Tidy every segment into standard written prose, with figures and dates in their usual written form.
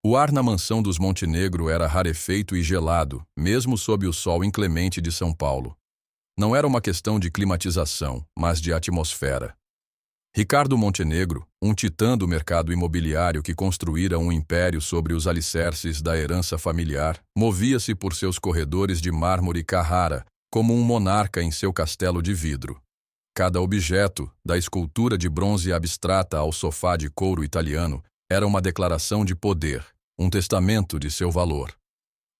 O ar na mansão dos Montenegro era rarefeito e gelado, mesmo sob o sol inclemente de São Paulo. Não era uma questão de climatização, mas de atmosfera. Ricardo Montenegro, um titã do mercado imobiliário que construíra um império sobre os alicerces da herança familiar, movia-se por seus corredores de mármore Carrara, como um monarca em seu castelo de vidro. Cada objeto, da escultura de bronze abstrata ao sofá de couro italiano, era uma declaração de poder, um testamento de seu valor.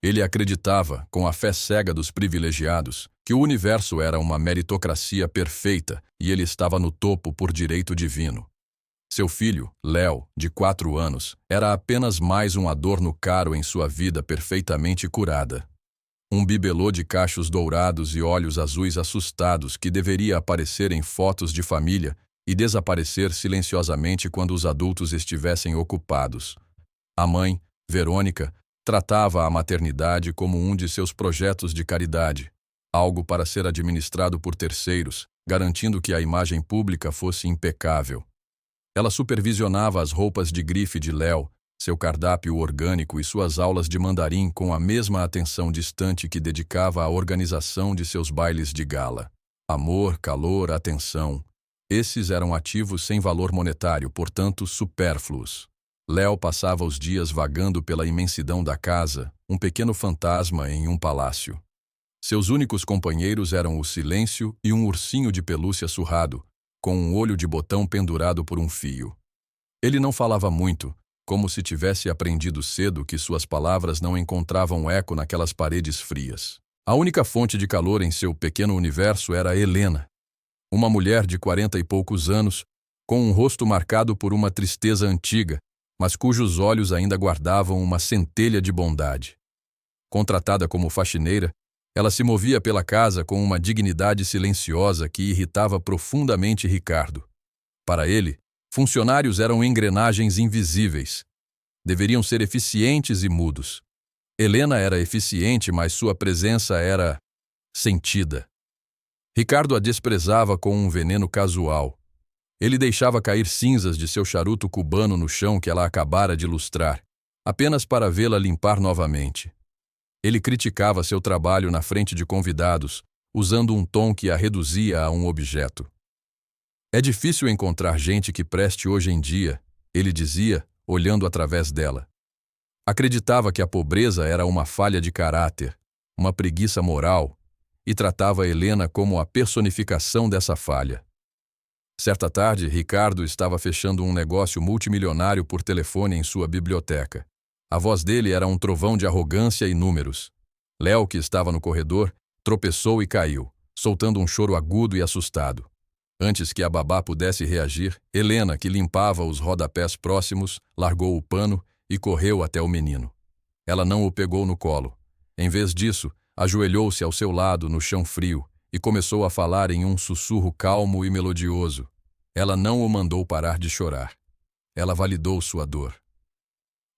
Ele acreditava, com a fé cega dos privilegiados, que o universo era uma meritocracia perfeita e ele estava no topo por direito divino. Seu filho, Léo, de 4 anos, era apenas mais um adorno caro em sua vida perfeitamente curada. Um bibelô de cachos dourados e olhos azuis assustados que deveria aparecer em fotos de família e desaparecer silenciosamente quando os adultos estivessem ocupados. A mãe, Verônica, tratava a maternidade como um de seus projetos de caridade, algo para ser administrado por terceiros, garantindo que a imagem pública fosse impecável. Ela supervisionava as roupas de grife de Léo, seu cardápio orgânico e suas aulas de mandarim com a mesma atenção distante que dedicava à organização de seus bailes de gala. Amor, calor, atenção. Esses eram ativos sem valor monetário, portanto supérfluos. Léo passava os dias vagando pela imensidão da casa, um pequeno fantasma em um palácio. Seus únicos companheiros eram o silêncio e um ursinho de pelúcia surrado, com um olho de botão pendurado por um fio. Ele não falava muito, como se tivesse aprendido cedo que suas palavras não encontravam eco naquelas paredes frias. A única fonte de calor em seu pequeno universo era Helena, uma mulher de 40 e poucos anos, com um rosto marcado por uma tristeza antiga, mas cujos olhos ainda guardavam uma centelha de bondade. Contratada como faxineira, ela se movia pela casa com uma dignidade silenciosa que irritava profundamente Ricardo. Para ele, funcionários eram engrenagens invisíveis. Deveriam ser eficientes e mudos. Helena era eficiente, mas sua presença era sentida. Ricardo a desprezava com um veneno casual. Ele deixava cair cinzas de seu charuto cubano no chão que ela acabara de lustrar, apenas para vê-la limpar novamente. Ele criticava seu trabalho na frente de convidados, usando um tom que a reduzia a um objeto. É difícil encontrar gente que preste hoje em dia, ele dizia, olhando através dela. Acreditava que a pobreza era uma falha de caráter, uma preguiça moral, e tratava Helena como a personificação dessa falha. Certa tarde, Ricardo estava fechando um negócio multimilionário por telefone em sua biblioteca. A voz dele era um trovão de arrogância e números. Léo, que estava no corredor, tropeçou e caiu, soltando um choro agudo e assustado. Antes que a babá pudesse reagir, Helena, que limpava os rodapés próximos, largou o pano e correu até o menino. Ela não o pegou no colo. Em vez disso, ajoelhou-se ao seu lado no chão frio e começou a falar em um sussurro calmo e melodioso. Ela não o mandou parar de chorar. Ela validou sua dor.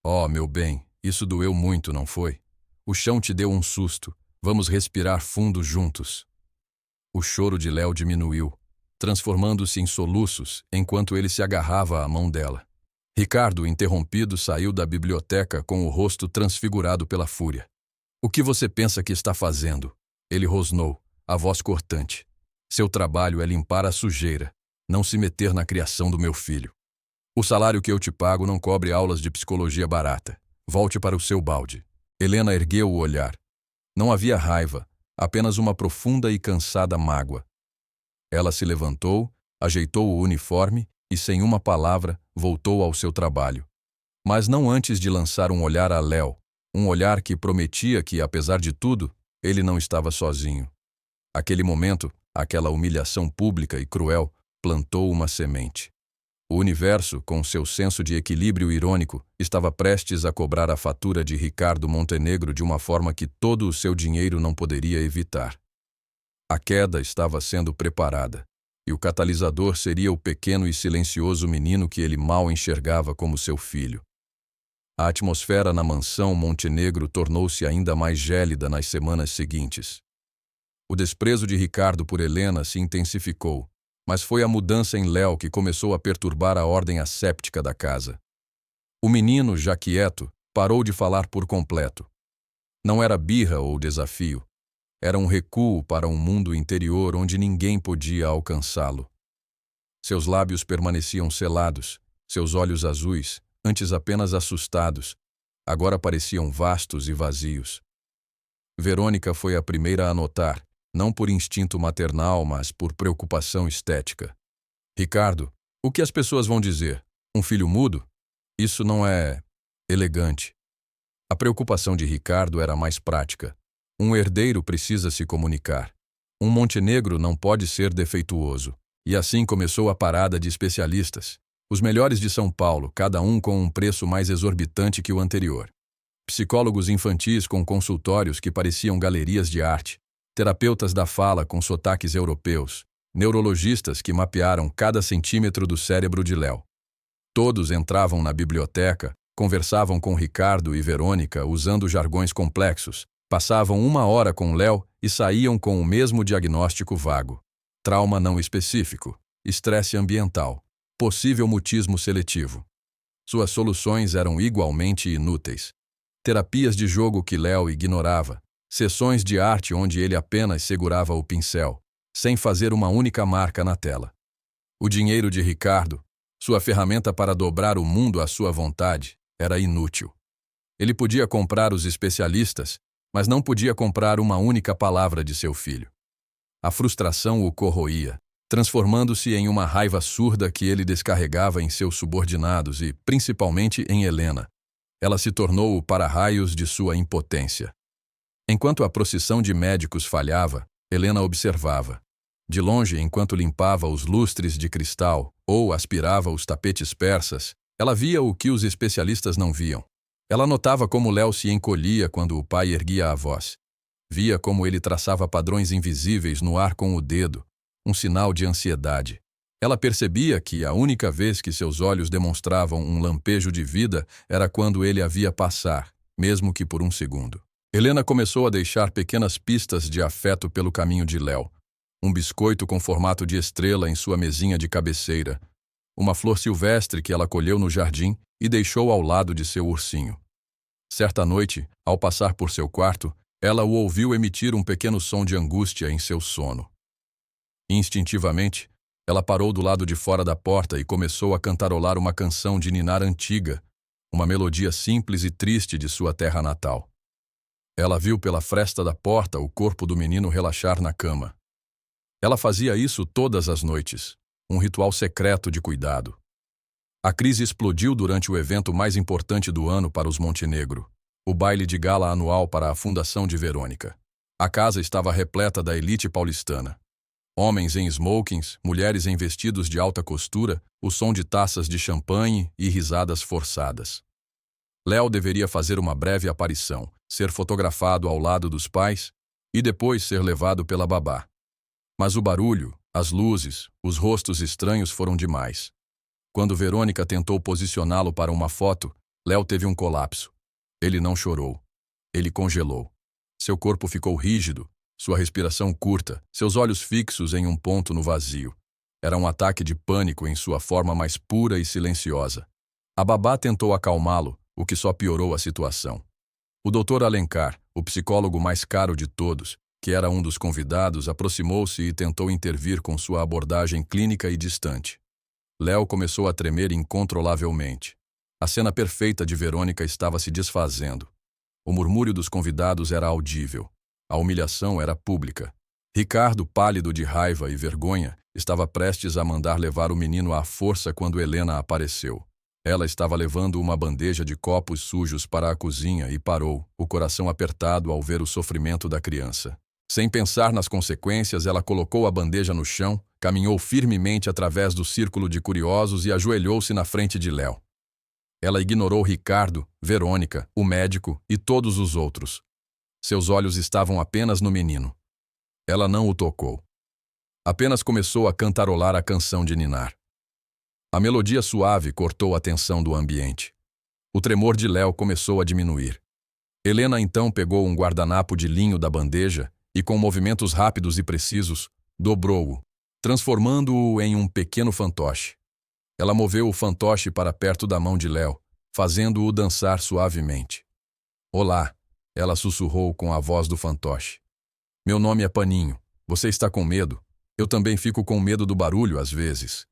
Oh, meu bem, isso doeu muito, não foi? O chão te deu um susto. Vamos respirar fundo juntos. O choro de Léo diminuiu, transformando-se em soluços enquanto ele se agarrava à mão dela. Ricardo, interrompido, saiu da biblioteca com o rosto transfigurado pela fúria. O que você pensa que está fazendo? Ele rosnou, a voz cortante. Seu trabalho é limpar a sujeira, não se meter na criação do meu filho. O salário que eu te pago não cobre aulas de psicologia barata. Volte para o seu balde. Helena ergueu o olhar. Não havia raiva, apenas uma profunda e cansada mágoa. Ela se levantou, ajeitou o uniforme e, sem uma palavra, voltou ao seu trabalho. Mas não antes de lançar um olhar a Léo, um olhar que prometia que, apesar de tudo, ele não estava sozinho. Aquele momento, aquela humilhação pública e cruel, plantou uma semente. O universo, com seu senso de equilíbrio irônico, estava prestes a cobrar a fatura de Ricardo Montenegro de uma forma que todo o seu dinheiro não poderia evitar. A queda estava sendo preparada, e o catalisador seria o pequeno e silencioso menino que ele mal enxergava como seu filho. A atmosfera na mansão Montenegro tornou-se ainda mais gélida nas semanas seguintes. O desprezo de Ricardo por Helena se intensificou, mas foi a mudança em Léo que começou a perturbar a ordem asséptica da casa. O menino, já quieto, Parou de falar por completo. Não era birra ou desafio. Era um recuo para um mundo interior onde ninguém podia alcançá-lo. Seus lábios permaneciam selados, seus olhos azuis, antes apenas assustados, agora pareciam vastos e vazios. Verônica foi a primeira a notar, não por instinto maternal, mas por preocupação estética. Ricardo, o que as pessoas vão dizer? Um filho mudo? Isso não é elegante. A preocupação de Ricardo era mais prática. Um herdeiro precisa se comunicar. Um Montenegro não pode ser defeituoso. E assim começou a parada de especialistas. Os melhores de São Paulo, cada um com um preço mais exorbitante que o anterior. Psicólogos infantis com consultórios que pareciam galerias de arte. Terapeutas da fala com sotaques europeus. Neurologistas que mapearam cada centímetro do cérebro de Léo. Todos entravam na biblioteca, conversavam com Ricardo e Verônica usando jargões complexos, passavam 1 hora com Léo e saíam com o mesmo diagnóstico vago. Trauma não específico, estresse ambiental, possível mutismo seletivo. Suas soluções eram igualmente inúteis. Terapias de jogo que Léo ignorava, sessões de arte onde ele apenas segurava o pincel, sem fazer uma única marca na tela. O dinheiro de Ricardo, sua ferramenta para dobrar o mundo à sua vontade, era inútil. Ele podia comprar os especialistas, mas não podia comprar uma única palavra de seu filho. A frustração o corroía, transformando-se em uma raiva surda que ele descarregava em seus subordinados e, principalmente, em Helena. Ela se tornou o para-raios de sua impotência. Enquanto a procissão de médicos falhava, Helena observava. De longe, enquanto limpava os lustres de cristal ou aspirava os tapetes persas, ela via o que os especialistas não viam. Ela notava como Léo se encolhia quando o pai erguia a voz. Via como ele traçava padrões invisíveis no ar com o dedo, um sinal de ansiedade. Ela percebia que a única vez que seus olhos demonstravam um lampejo de vida era quando ele a via passar, mesmo que por um segundo. Helena começou a deixar pequenas pistas de afeto pelo caminho de Léo. Um biscoito com formato de estrela em sua mesinha de cabeceira. Uma flor silvestre que ela colheu no jardim e deixou ao lado de seu ursinho. Certa noite, ao passar por seu quarto, ela o ouviu emitir um pequeno som de angústia em seu sono. Instintivamente, ela parou do lado de fora da porta e começou a cantarolar uma canção de ninar antiga, uma melodia simples e triste de sua terra natal. Ela viu pela fresta da porta o corpo do menino relaxar na cama. Ela fazia isso todas as noites, um ritual secreto de cuidado. A crise explodiu durante o evento mais importante do ano para os Montenegro, o baile de gala anual para a fundação de Verônica. A casa estava repleta da elite paulistana. Homens em smokings, mulheres em vestidos de alta costura, o som de taças de champanhe e risadas forçadas. Léo deveria fazer uma breve aparição, ser fotografado ao lado dos pais e depois ser levado pela babá. Mas o barulho, as luzes, os rostos estranhos foram demais. Quando Verônica tentou posicioná-lo para uma foto, Léo teve um colapso. Ele não chorou. Ele congelou. Seu corpo ficou rígido, sua respiração curta, seus olhos fixos em um ponto no vazio. Era um ataque de pânico em sua forma mais pura e silenciosa. A babá tentou acalmá-lo, o que só piorou a situação. O Dr. Alencar, o psicólogo mais caro de todos, que era um dos convidados, aproximou-se e tentou intervir com sua abordagem clínica e distante. Léo começou a tremer incontrolavelmente. A cena perfeita de Verônica estava se desfazendo. O murmúrio dos convidados era audível. A humilhação era pública. Ricardo, pálido de raiva e vergonha, estava prestes a mandar levar o menino à força quando Helena apareceu. Ela estava levando uma bandeja de copos sujos para a cozinha e parou, o coração apertado ao ver o sofrimento da criança. Sem pensar nas consequências, ela colocou a bandeja no chão, caminhou firmemente através do círculo de curiosos e ajoelhou-se na frente de Léo. Ela ignorou Ricardo, Verônica, o médico e todos os outros. Seus olhos estavam apenas no menino. Ela não o tocou. Apenas começou a cantarolar a canção de ninar. A melodia suave cortou a tensão do ambiente. O tremor de Léo começou a diminuir. Helena então pegou um guardanapo de linho da bandeja e, com movimentos rápidos e precisos, dobrou-o, transformando-o em um pequeno fantoche. Ela moveu o fantoche para perto da mão de Léo, fazendo-o dançar suavemente. Olá, ela sussurrou com a voz do fantoche. Meu nome é Paninho. Você está com medo? Eu também fico com medo do barulho às vezes.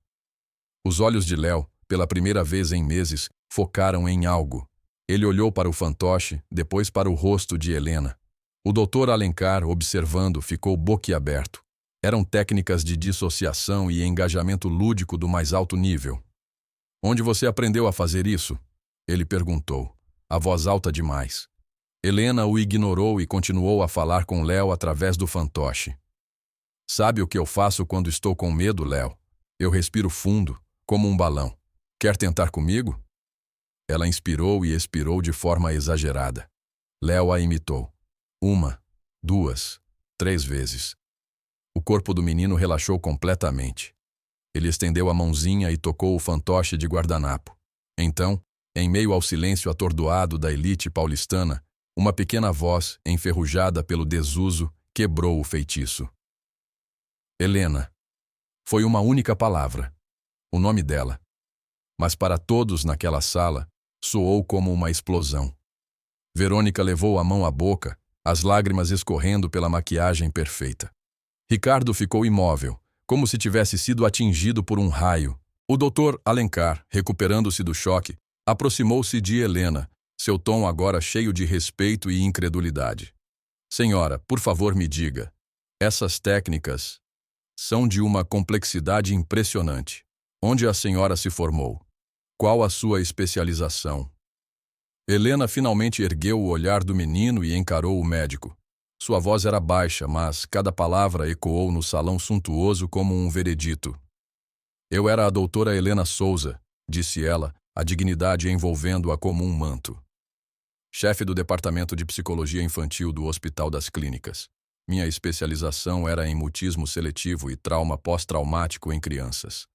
Os olhos de Léo, pela primeira vez em meses, focaram em algo. Ele olhou para o fantoche, depois para o rosto de Helena. O doutor Alencar, observando, ficou boquiaberto. Eram técnicas de dissociação e engajamento lúdico do mais alto nível. Onde você aprendeu a fazer isso? Ele perguntou, a voz alta demais. Helena o ignorou e continuou a falar com Léo através do fantoche. Sabe o que eu faço quando estou com medo, Léo? Eu respiro fundo, como um balão. Quer tentar comigo? Ela inspirou e expirou de forma exagerada. Léo a imitou. 1, 2, 3 vezes. O corpo do menino relaxou completamente. Ele estendeu a mãozinha e tocou o fantoche de guardanapo. Então, em meio ao silêncio atordoado da elite paulistana, uma pequena voz, enferrujada pelo desuso, quebrou o feitiço. Helena. Foi uma única palavra. O nome dela. Mas para todos naquela sala, soou como uma explosão. Verônica levou a mão à boca, as lágrimas escorrendo pela maquiagem perfeita. Ricardo ficou imóvel, como se tivesse sido atingido por um raio. O doutor Alencar, recuperando-se do choque, aproximou-se de Helena, seu tom agora cheio de respeito e incredulidade. Senhora, por favor me diga, essas técnicas são de uma complexidade impressionante. Onde a senhora se formou? Qual a sua especialização? Helena finalmente ergueu o olhar do menino e encarou o médico. Sua voz era baixa, mas cada palavra ecoou no salão suntuoso como um veredito. Eu era a doutora Helena Souza, disse ela, a dignidade envolvendo-a como um manto. Chefe do Departamento de Psicologia Infantil do Hospital das Clínicas. Minha especialização era em mutismo seletivo e trauma pós-traumático em crianças.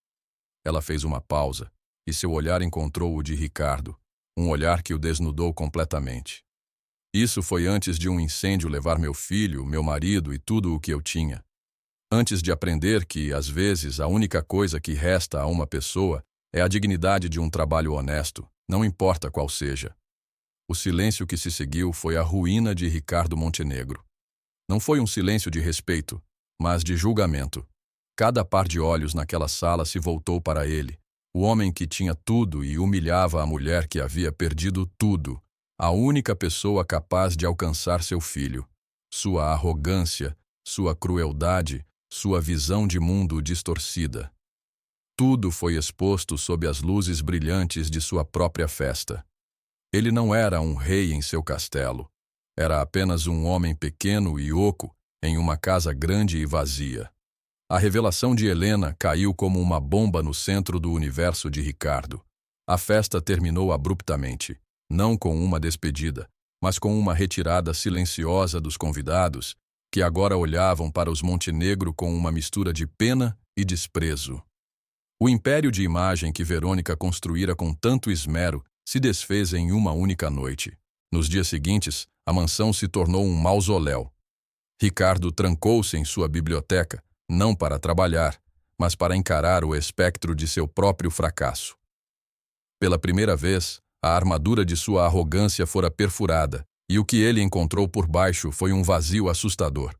Ela fez uma pausa, e seu olhar encontrou o de Ricardo, um olhar que o desnudou completamente. Isso foi antes de um incêndio levar meu filho, meu marido e tudo o que eu tinha. Antes de aprender que, às vezes, a única coisa que resta a uma pessoa é a dignidade de um trabalho honesto, não importa qual seja. O silêncio que se seguiu foi a ruína de Ricardo Montenegro. Não foi um silêncio de respeito, mas de julgamento. Cada par de olhos naquela sala se voltou para ele, o homem que tinha tudo e humilhava a mulher que havia perdido tudo, a única pessoa capaz de alcançar seu filho. Sua arrogância, sua crueldade, sua visão de mundo distorcida. Tudo foi exposto sob as luzes brilhantes de sua própria festa. Ele não era um rei em seu castelo. Era apenas um homem pequeno e oco em uma casa grande e vazia. A revelação de Helena caiu como uma bomba no centro do universo de Ricardo. A festa terminou abruptamente, não com uma despedida, mas com uma retirada silenciosa dos convidados, que agora olhavam para os Montenegro com uma mistura de pena e desprezo. O império de imagem que Verônica construíra com tanto esmero se desfez em uma única noite. Nos dias seguintes, a mansão se tornou um mausoléu. Ricardo trancou-se em sua biblioteca, não para trabalhar, mas para encarar o espectro de seu próprio fracasso. Pela primeira vez, a armadura de sua arrogância fora perfurada, e o que ele encontrou por baixo foi um vazio assustador.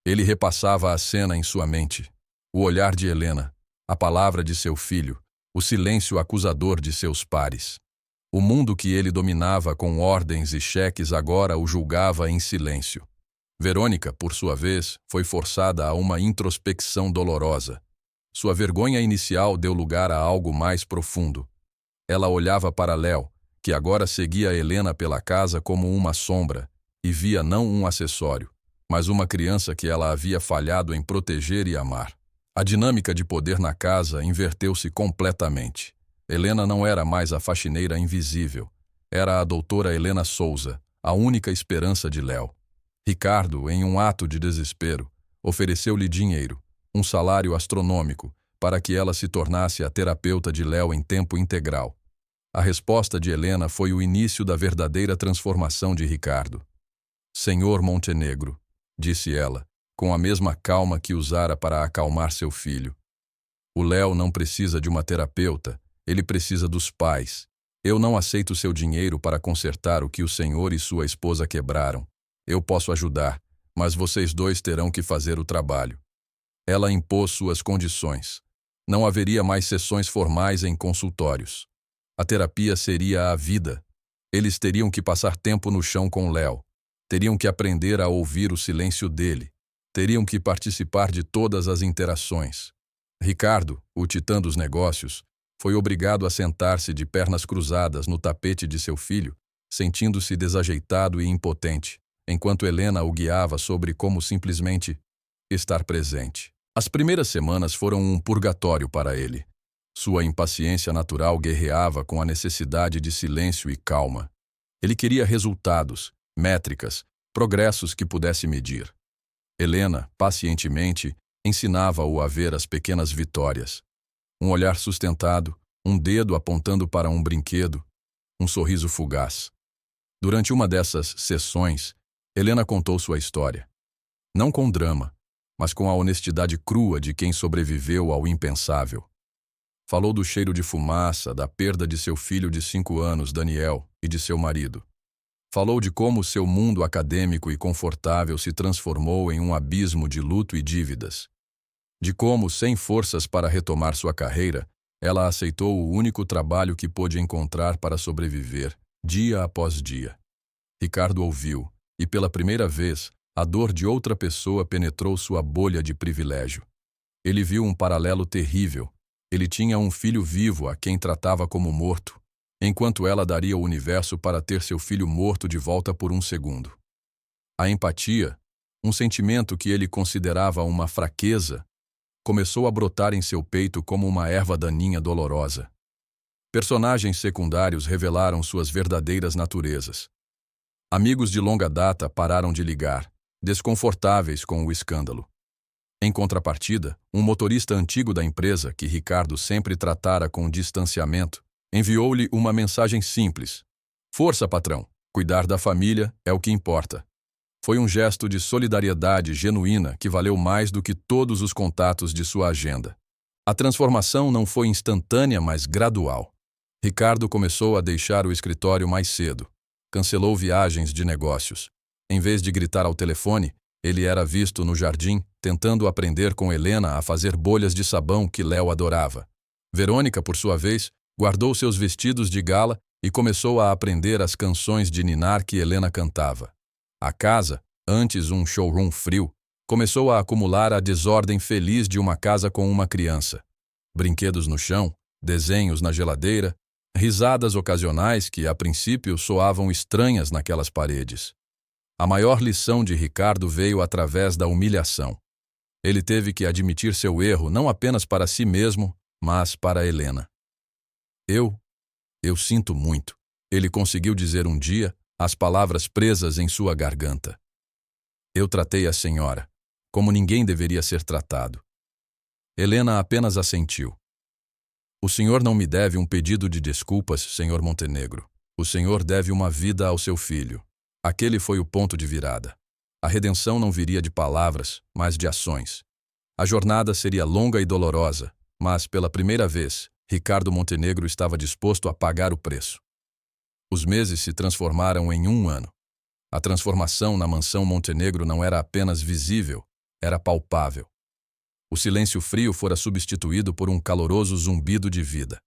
Ele repassava a cena em sua mente. O olhar de Helena, a palavra de seu filho, o silêncio acusador de seus pares. O mundo que ele dominava com ordens e cheques agora o julgava em silêncio. Verônica, por sua vez, foi forçada a uma introspecção dolorosa. Sua vergonha inicial deu lugar a algo mais profundo. Ela olhava para Léo, que agora seguia Helena pela casa como uma sombra, e via não um acessório, mas uma criança que ela havia falhado em proteger e amar. A dinâmica de poder na casa inverteu-se completamente. Helena não era mais a faxineira invisível. Era a doutora Helena Souza, a única esperança de Léo. Ricardo, em um ato de desespero, ofereceu-lhe dinheiro, um salário astronômico, para que ela se tornasse a terapeuta de Léo em tempo integral. A resposta de Helena foi o início da verdadeira transformação de Ricardo. Senhor Montenegro, disse ela, com a mesma calma que usara para acalmar seu filho. O Léo não precisa de uma terapeuta, ele precisa dos pais. Eu não aceito seu dinheiro para consertar o que o senhor e sua esposa quebraram. Eu posso ajudar, mas vocês dois terão que fazer o trabalho. Ela impôs suas condições. Não haveria mais sessões formais em consultórios. A terapia seria a vida. Eles teriam que passar tempo no chão com Léo. Teriam que aprender a ouvir o silêncio dele. Teriam que participar de todas as interações. Ricardo, o titã dos negócios, foi obrigado a sentar-se de pernas cruzadas no tapete de seu filho, sentindo-se desajeitado e impotente, enquanto Helena o guiava sobre como simplesmente estar presente. As primeiras semanas foram um purgatório para ele. Sua impaciência natural guerreava com a necessidade de silêncio e calma. Ele queria resultados, métricas, progressos que pudesse medir. Helena, pacientemente, ensinava-o a ver as pequenas vitórias. Um olhar sustentado, um dedo apontando para um brinquedo, um sorriso fugaz. Durante uma dessas sessões, Helena contou sua história. Não com drama, mas com a honestidade crua de quem sobreviveu ao impensável. Falou do cheiro de fumaça, da perda de seu filho de 5 anos, Daniel, e de seu marido. Falou de como seu mundo acadêmico e confortável se transformou em um abismo de luto e dívidas. De como, sem forças para retomar sua carreira, ela aceitou o único trabalho que pôde encontrar para sobreviver, dia após dia. Ricardo ouviu, e pela primeira vez, a dor de outra pessoa penetrou sua bolha de privilégio. Ele viu um paralelo terrível. Ele tinha um filho vivo a quem tratava como morto, enquanto ela daria o universo para ter seu filho morto de volta por um segundo. A empatia, um sentimento que ele considerava uma fraqueza, começou a brotar em seu peito como uma erva daninha dolorosa. Personagens secundários revelaram suas verdadeiras naturezas. Amigos de longa data pararam de ligar, desconfortáveis com o escândalo. Em contrapartida, um motorista antigo da empresa, que Ricardo sempre tratara com distanciamento, enviou-lhe uma mensagem simples. Força, patrão. Cuidar da família é o que importa. Foi um gesto de solidariedade genuína que valeu mais do que todos os contatos de sua agenda. A transformação não foi instantânea, mas gradual. Ricardo começou a deixar o escritório mais cedo. Cancelou viagens de negócios. Em vez de gritar ao telefone, ele era visto no jardim, tentando aprender com Helena a fazer bolhas de sabão que Léo adorava. Verônica, por sua vez, guardou seus vestidos de gala e começou a aprender as canções de ninar que Helena cantava. A casa, antes um showroom frio, começou a acumular a desordem feliz de uma casa com uma criança. Brinquedos no chão, desenhos na geladeira, risadas ocasionais que, a princípio, soavam estranhas naquelas paredes. A maior lição de Ricardo veio através da humilhação. Ele teve que admitir seu erro não apenas para si mesmo, mas para Helena. Eu sinto muito, ele conseguiu dizer um dia, as palavras presas em sua garganta. Eu tratei a senhora como ninguém deveria ser tratado. Helena apenas assentiu. O senhor não me deve um pedido de desculpas, senhor Montenegro. O senhor deve uma vida ao seu filho. Aquele foi o ponto de virada. A redenção não viria de palavras, mas de ações. A jornada seria longa e dolorosa, mas, pela primeira vez, Ricardo Montenegro estava disposto a pagar o preço. Os meses se transformaram em 1 ano. A transformação na mansão Montenegro não era apenas visível, era palpável. O silêncio frio fora substituído por um caloroso zumbido de vida.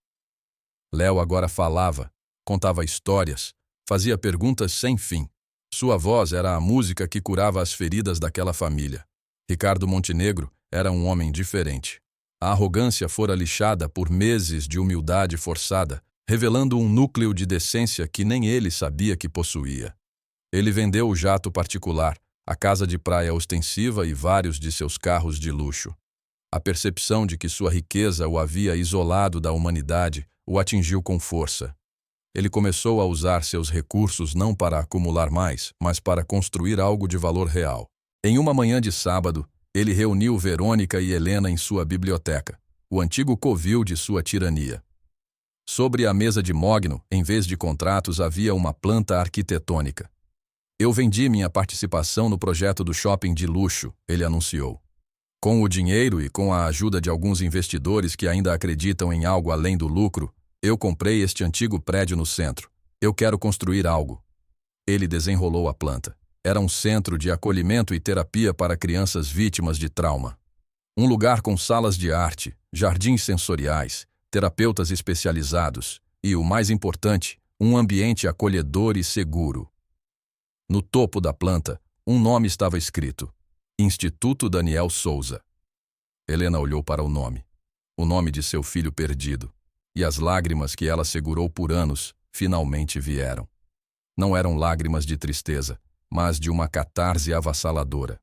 Léo agora falava, contava histórias, fazia perguntas sem fim. Sua voz era a música que curava as feridas daquela família. Ricardo Montenegro era um homem diferente. A arrogância fora lixada por meses de humildade forçada, revelando um núcleo de decência que nem ele sabia que possuía. Ele vendeu o jato particular, a casa de praia ostensiva e vários de seus carros de luxo. A percepção de que sua riqueza o havia isolado da humanidade o atingiu com força. Ele começou a usar seus recursos não para acumular mais, mas para construir algo de valor real. Em uma manhã de sábado, ele reuniu Verônica e Helena em sua biblioteca, o antigo covil de sua tirania. Sobre a mesa de mogno, em vez de contratos, havia uma planta arquitetônica. Eu vendi minha participação no projeto do shopping de luxo, ele anunciou. Com o dinheiro e com a ajuda de alguns investidores que ainda acreditam em algo além do lucro, Eu comprei este antigo prédio no centro. Eu quero construir algo. Ele desenrolou a planta. Era um centro de acolhimento e terapia para crianças vítimas de trauma. Um lugar com salas de arte, jardins sensoriais, terapeutas especializados e, o mais importante, um ambiente acolhedor e seguro. No topo da planta, um nome estava escrito: Instituto Daniel Souza. Helena olhou para o nome de seu filho perdido, e as lágrimas que ela segurou por anos finalmente vieram. Não eram lágrimas de tristeza, mas de uma catarse avassaladora.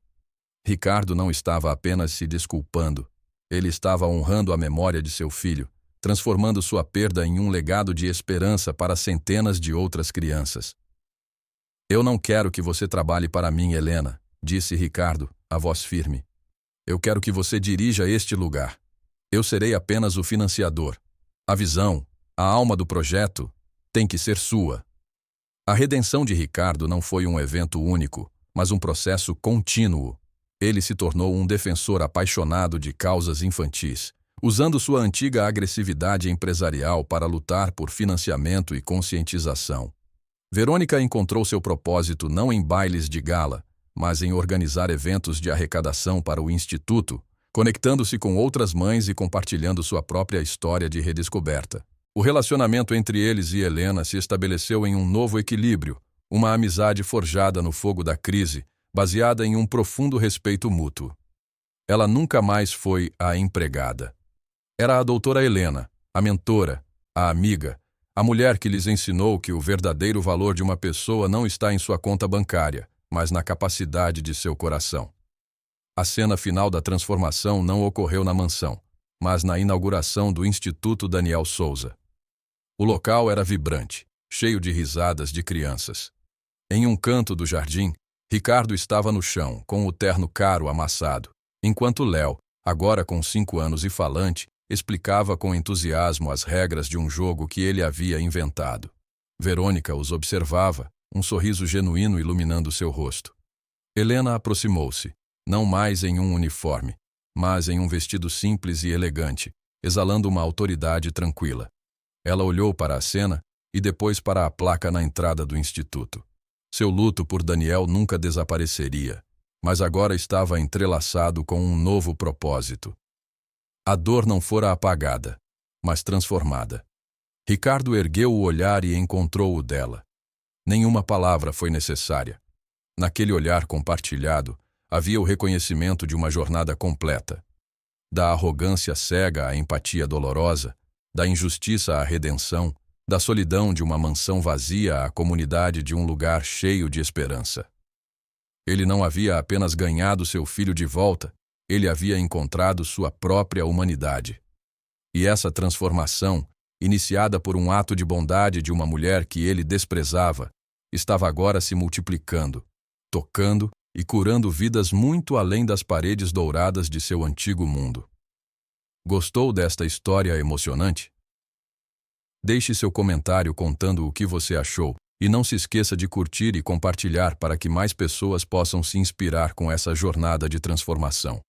Ricardo não estava apenas se desculpando, ele estava honrando a memória de seu filho, transformando sua perda em um legado de esperança para centenas de outras crianças. Eu não quero que você trabalhe para mim, Helena, disse Ricardo, a voz firme. Eu quero que você dirija este lugar. Eu serei apenas o financiador. A visão, a alma do projeto, tem que ser sua. A redenção de Ricardo não foi um evento único, mas um processo contínuo. Ele se tornou um defensor apaixonado de causas infantis, usando sua antiga agressividade empresarial para lutar por financiamento e conscientização. Verônica encontrou seu propósito não em bailes de gala, mas em organizar eventos de arrecadação para o Instituto, conectando-se com outras mães e compartilhando sua própria história de redescoberta. O relacionamento entre eles e Helena se estabeleceu em um novo equilíbrio, uma amizade forjada no fogo da crise, baseada em um profundo respeito mútuo. Ela nunca mais foi a empregada. Era a doutora Helena, a mentora, a amiga, a mulher que lhes ensinou que o verdadeiro valor de uma pessoa não está em sua conta bancária, mas na capacidade de seu coração. A cena final da transformação não ocorreu na mansão, mas na inauguração do Instituto Daniel Souza. O local era vibrante, cheio de risadas de crianças. Em um canto do jardim, Ricardo estava no chão, com o terno caro amassado, enquanto Léo, agora com 5 anos e falante, explicava com entusiasmo as regras de um jogo que ele havia inventado. Verônica os observava, um sorriso genuíno iluminando seu rosto. Helena aproximou-se, não mais em um uniforme, mas em um vestido simples e elegante, exalando uma autoridade tranquila. Ela olhou para a cena e depois para a placa na entrada do instituto. Seu luto por Daniel nunca desapareceria, mas agora estava entrelaçado com um novo propósito. A dor não fora apagada, mas transformada. Ricardo ergueu o olhar e encontrou o dela. Nenhuma palavra foi necessária. Naquele olhar compartilhado, havia o reconhecimento de uma jornada completa. Da arrogância cega à empatia dolorosa, da injustiça à redenção, da solidão de uma mansão vazia à comunidade de um lugar cheio de esperança. Ele não havia apenas ganhado seu filho de volta, ele havia encontrado sua própria humanidade. E essa transformação, iniciada por um ato de bondade de uma mulher que ele desprezava, estava agora se multiplicando, tocando e curando vidas muito além das paredes douradas de seu antigo mundo. Gostou desta história emocionante? Deixe seu comentário contando o que você achou e não se esqueça de curtir e compartilhar para que mais pessoas possam se inspirar com essa jornada de transformação.